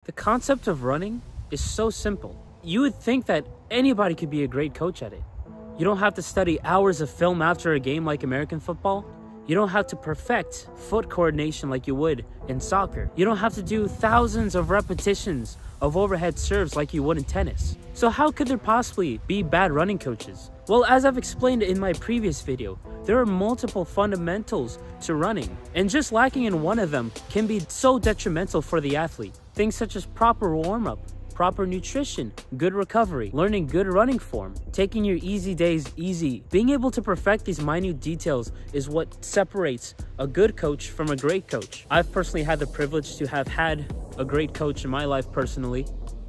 The concept of running is so simple. You would think that anybody could be a great coach at it. You don't have to study hours of film after a game like American football. You don't have to perfect foot coordination like you would in soccer. You don't have to do thousands of repetitions of overhead serves like you would in tennis. So how could there possibly be bad running coaches? Well, as I've explained in my previous video, there are multiple fundamentals to running, and just lacking in one of them can be so detrimental for the athlete. Things such as proper warm-up, proper nutrition, good recovery, learning good running form, taking your easy days easy. Being able to perfect these minute details is what separates a good coach from a great coach. I've personally had the privilege to have had a great coach in my life personally,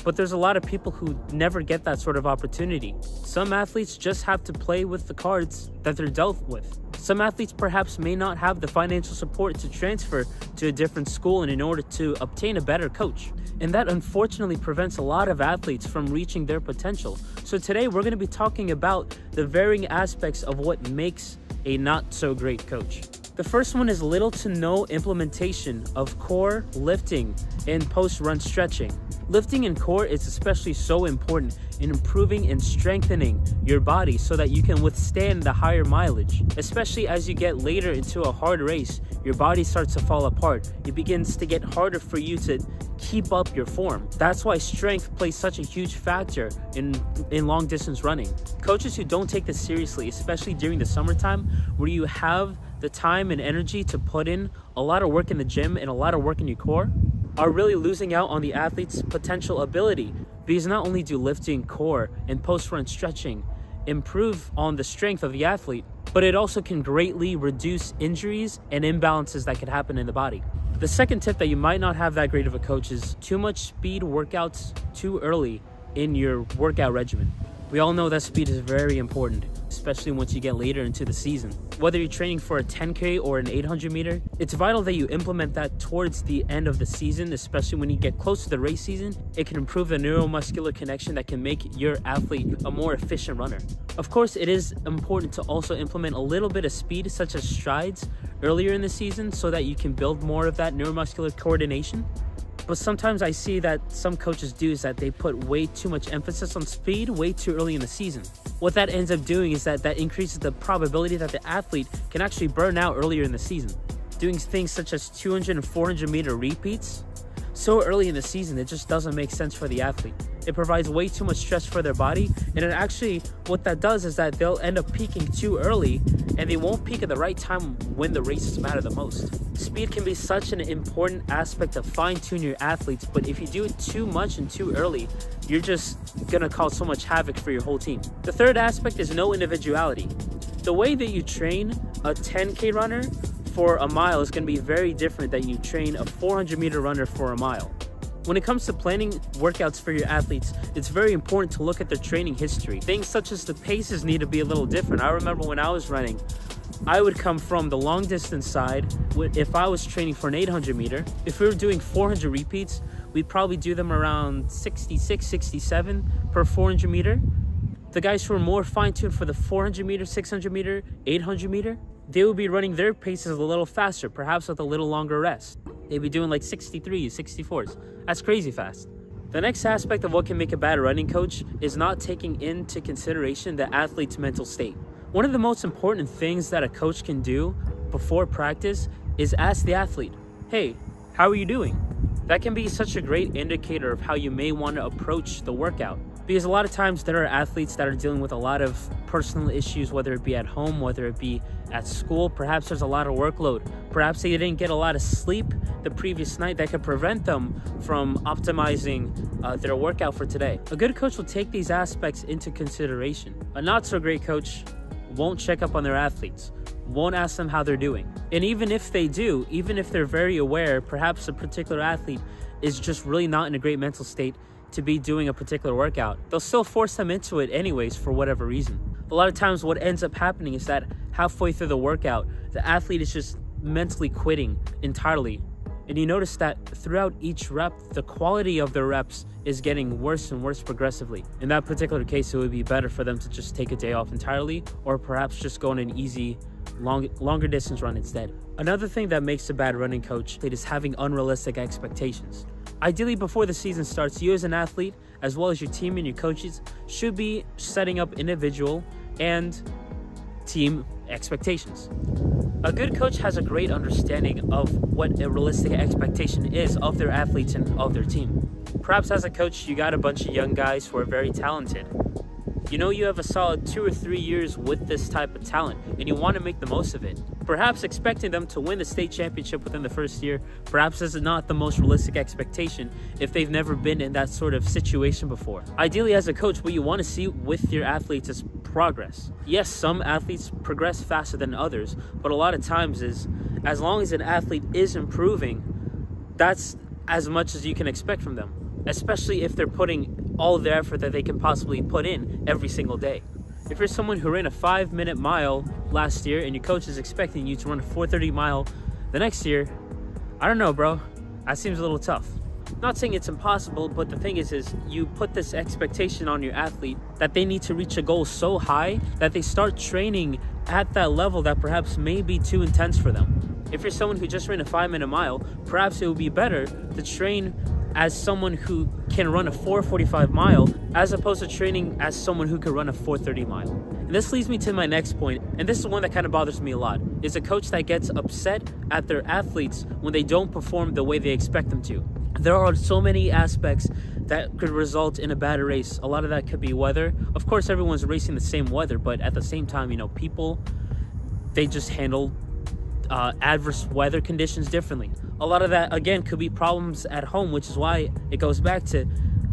but there's a lot of people who never get that sort of opportunity. Some athletes just have to play with the cards that they're dealt with. Some athletes perhaps may not have the financial support to transfer to a different school and in order to obtain a better coach. And that unfortunately prevents a lot of athletes from reaching their potential. So today we're going to be talking about the varying aspects of what makes a not so great coach. The first one is little to no implementation of core, lifting, and post-run stretching. Lifting and core is especially so important in improving and strengthening your body so that you can withstand the higher mileage. Especially as you get later into a hard race, your body starts to fall apart. It begins to get harder for you to keep up your form. That's why strength plays such a huge factor in long distance running. Coaches who don't take this seriously, especially during the summertime where you have the time and energy to put in a lot of work in the gym and a lot of work in your core, are really losing out on the athlete's potential ability, because not only do lifting, core, and post-run stretching improve on the strength of the athlete, but it also can greatly reduce injuries and imbalances that could happen in the body. The second tip that you might not have that great of a coach is too much speed workouts too early in your workout regimen. We all know that speed is very important, especially once you get later into the season. Whether you're training for a 10K or an 800 meter, it's vital that you implement that towards the end of the season, especially when you get close to the race season. It can improve the neuromuscular connection that can make your athlete a more efficient runner. Of course, it is important to also implement a little bit of speed, such as strides, earlier in the season so that you can build more of that neuromuscular coordination. But sometimes I see that some coaches do is that they put way too much emphasis on speed way too early in the season. What that ends up doing is that increases the probability that the athlete can actually burn out earlier in the season. Doing things such as 200 and 400 meter repeats so early in the season, it just doesn't make sense for the athlete. It provides way too much stress for their body, and it actually, what that does is that they'll end up peaking too early, and they won't peak at the right time when the races matter the most. Speed can be such an important aspect to fine-tune your athletes, but if you do it too much and too early, you're just gonna cause so much havoc for your whole team. The third aspect is no individuality. The way that you train a 10K runner for a mile is gonna be very different than you train a 400 meter runner for a mile. When it comes to planning workouts for your athletes, it's very important to look at their training history. Things such as the paces need to be a little different. I remember when I was running, I would come from the long distance side. If I was training for an 800 meter, if we were doing 400 repeats, we'd probably do them around 66, 67 per 400 meter. The guys who are more fine-tuned for the 400 meter, 600 meter, 800 meter, they would be running their paces a little faster, perhaps with a little longer rest. They'd be doing like 63s, 64s. That's crazy fast. The next aspect of what can make a bad running coach is not taking into consideration the athlete's mental state. One of the most important things that a coach can do before practice is ask the athlete, hey, how are you doing? That can be such a great indicator of how you may want to approach the workout. Because a lot of times there are athletes that are dealing with a lot of personal issues, whether it be at home, whether it be at school. Perhaps there's a lot of workload. Perhaps they didn't get a lot of sleep the previous night that could prevent them from optimizing their workout for today. A good coach will take these aspects into consideration. A not so great coach won't check up on their athletes, won't ask them how they're doing. And even if they do, even if they're very aware, perhaps a particular athlete is just really not in a great mental state to be doing a particular workout, they'll still force them into it anyways for whatever reason. A lot of times what ends up happening is that halfway through the workout, the athlete is just mentally quitting entirely. And you notice that throughout each rep, the quality of their reps is getting worse and worse progressively. In that particular case, it would be better for them to just take a day off entirely, or perhaps just go on an easy, longer distance run instead. Another thing that makes a bad running coach is having unrealistic expectations. Ideally, before the season starts, you as an athlete, as well as your team and your coaches, should be setting up individual and team expectations. A good coach has a great understanding of what a realistic expectation is of their athletes and of their team. Perhaps as a coach, you got a bunch of young guys who are very talented. You know you have a solid 2 or 3 years with this type of talent, and you want to make the most of it. Perhaps expecting them to win the state championship within the first year, perhaps is not the most realistic expectation if they've never been in that sort of situation before. Ideally, as a coach, what you want to see with your athletes is progress. Yes, some athletes progress faster than others, but a lot of times as long as an athlete is improving, that's as much as you can expect from them, especially if they're putting all of their effort that they can possibly put in every single day. If you're someone who ran a 5-minute mile last year and your coach is expecting you to run a 4:30 mile the next year, I don't know, bro. That seems a little tough. Not saying it's impossible, but the thing is you put this expectation on your athlete that they need to reach a goal so high that they start training at that level that perhaps may be too intense for them. If you're someone who just ran a 5-minute mile, perhaps it would be better to train as someone who can run a 4:45 mile as opposed to training as someone who can run a 4:30 mile. And this leads me to my next point, and this is one that kind of bothers me a lot, is a coach that gets upset at their athletes when they don't perform the way they expect them to. There are so many aspects that could result in a bad race. A lot of that could be weather. Of course, everyone's racing the same weather, but at the same time, people, they just handle adverse weather conditions differently. A lot of that, again, could be problems at home, which is why it goes back to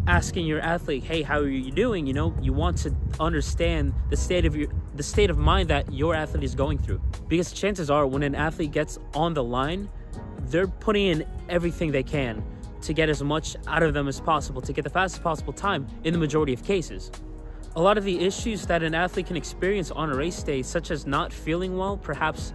asking your athlete, hey, how are you doing? You want to understand the state of mind that your athlete is going through. Because chances are when an athlete gets on the line, they're putting in everything they can to get as much out of them as possible, to get the fastest possible time in the majority of cases. A lot of the issues that an athlete can experience on a race day, such as not feeling well, perhaps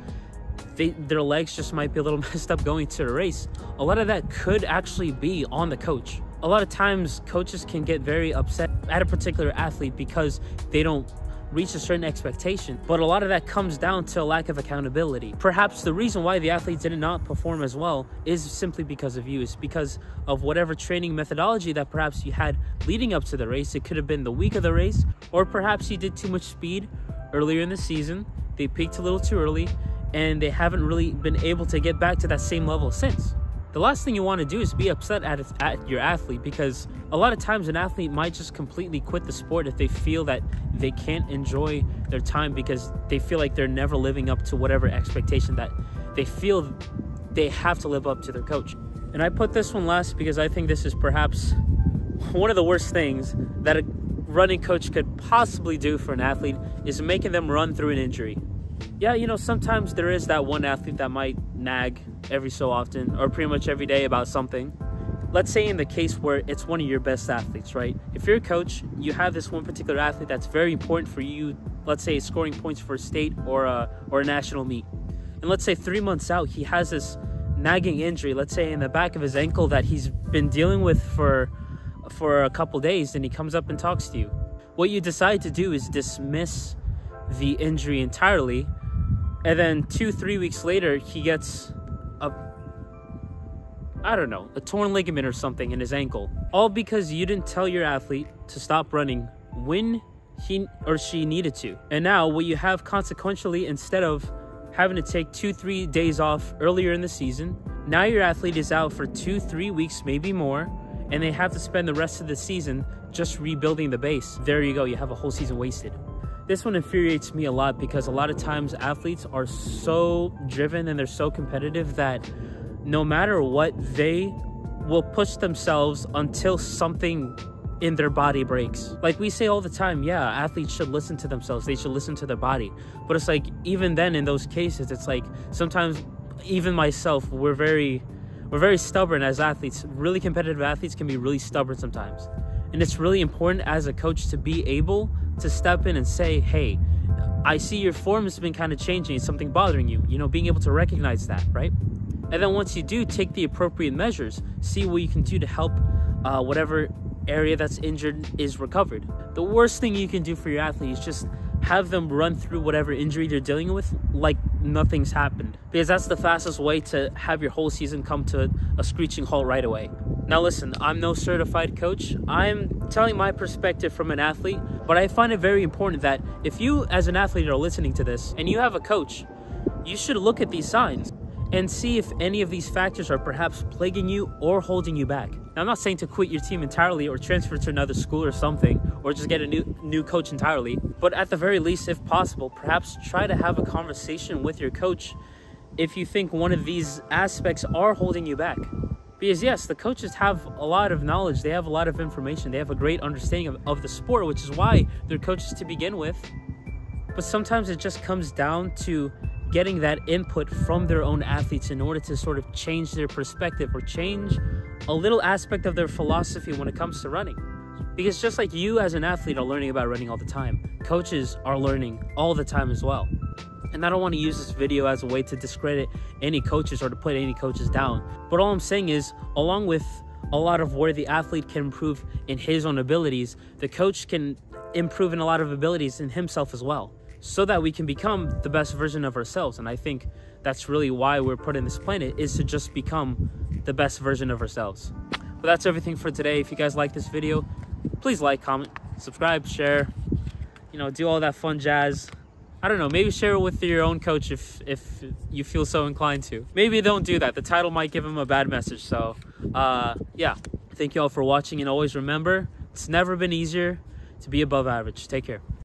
their legs just might be a little messed up going to a race, a lot of that could actually be on the coach. A lot of times coaches can get very upset at a particular athlete because they don't reach a certain expectation, but a lot of that comes down to a lack of accountability. Perhaps the reason why the athlete did not perform as well is simply because of you. It's because of whatever training methodology that perhaps you had leading up to the race. It could have been the week of the race, or perhaps you did too much speed earlier in the season. They peaked a little too early, and they haven't really been able to get back to that same level since. The last thing you want to do is be upset at your athlete, because a lot of times an athlete might just completely quit the sport if they feel that they can't enjoy their time because they feel like they're never living up to whatever expectation that they feel they have to live up to their coach. And I put this one last because I think this is perhaps one of the worst things that a running coach could possibly do for an athlete, is making them run through an injury. Yeah, sometimes there is that one athlete that might nag every so often or pretty much every day about something. Let's say in the case where it's one of your best athletes, right? If you're a coach, you have this one particular athlete that's very important for you, let's say scoring points for a state or a national meet. And let's say 3 months out, he has this nagging injury, let's say in the back of his ankle, that he's been dealing with for a couple days, and he comes up and talks to you. What you decide to do is dismiss the injury entirely, and then 2-3 weeks later, he gets a torn ligament or something in his ankle. All because you didn't tell your athlete to stop running when he or she needed to. And now what you have consequentially, instead of having to take 2-3 days off earlier in the season, now your athlete is out for 2-3 weeks, maybe more, and they have to spend the rest of the season just rebuilding the base. There you go, you have a whole season wasted. This one infuriates me a lot because a lot of times athletes are so driven and they're so competitive that no matter what, they will push themselves until something in their body breaks. Like we say all the time, yeah, athletes should listen to themselves. They should listen to their body. But it's like, even then in those cases, it's like sometimes even myself, we're very stubborn as athletes. Really competitive athletes can be really stubborn sometimes. And it's really important as a coach to be able to step in and say, hey, I see your form has been kind of changing. It's something bothering you. Being able to recognize that, right? And then once you do, take the appropriate measures. See what you can do to help whatever area that's injured is recovered. The worst thing you can do for your athlete is just have them run through whatever injury they're dealing with like nothing's happened. Because that's the fastest way to have your whole season come to a screeching halt right away. Now listen, I'm no certified coach. I'm telling my perspective from an athlete, but I find it very important that if you as an athlete are listening to this and you have a coach, you should look at these signs and see if any of these factors are perhaps plaguing you or holding you back. Now, I'm not saying to quit your team entirely or transfer to another school or something, or just get a new coach entirely, but at the very least, if possible, perhaps try to have a conversation with your coach if you think one of these aspects are holding you back. Because yes, the coaches have a lot of knowledge, they have a lot of information, they have a great understanding of the sport, which is why they're coaches to begin with. But sometimes it just comes down to getting that input from their own athletes in order to sort of change their perspective or change a little aspect of their philosophy when it comes to running. Because just like you as an athlete are learning about running all the time, coaches are learning all the time as well. And I don't want to use this video as a way to discredit any coaches or to put any coaches down. But all I'm saying is, along with a lot of where the athlete can improve in his own abilities, the coach can improve in a lot of abilities in himself as well, so that we can become the best version of ourselves. And I think that's really why we're put in this planet, is to just become the best version of ourselves. But that's everything for today. If you guys like this video, please like, comment, subscribe, share, do all that fun jazz. I don't know, maybe share it with your own coach if you feel so inclined to. Maybe don't do that. The title might give him a bad message. So yeah, thank you all for watching, and always remember, it's never been easier to be above average. Take care.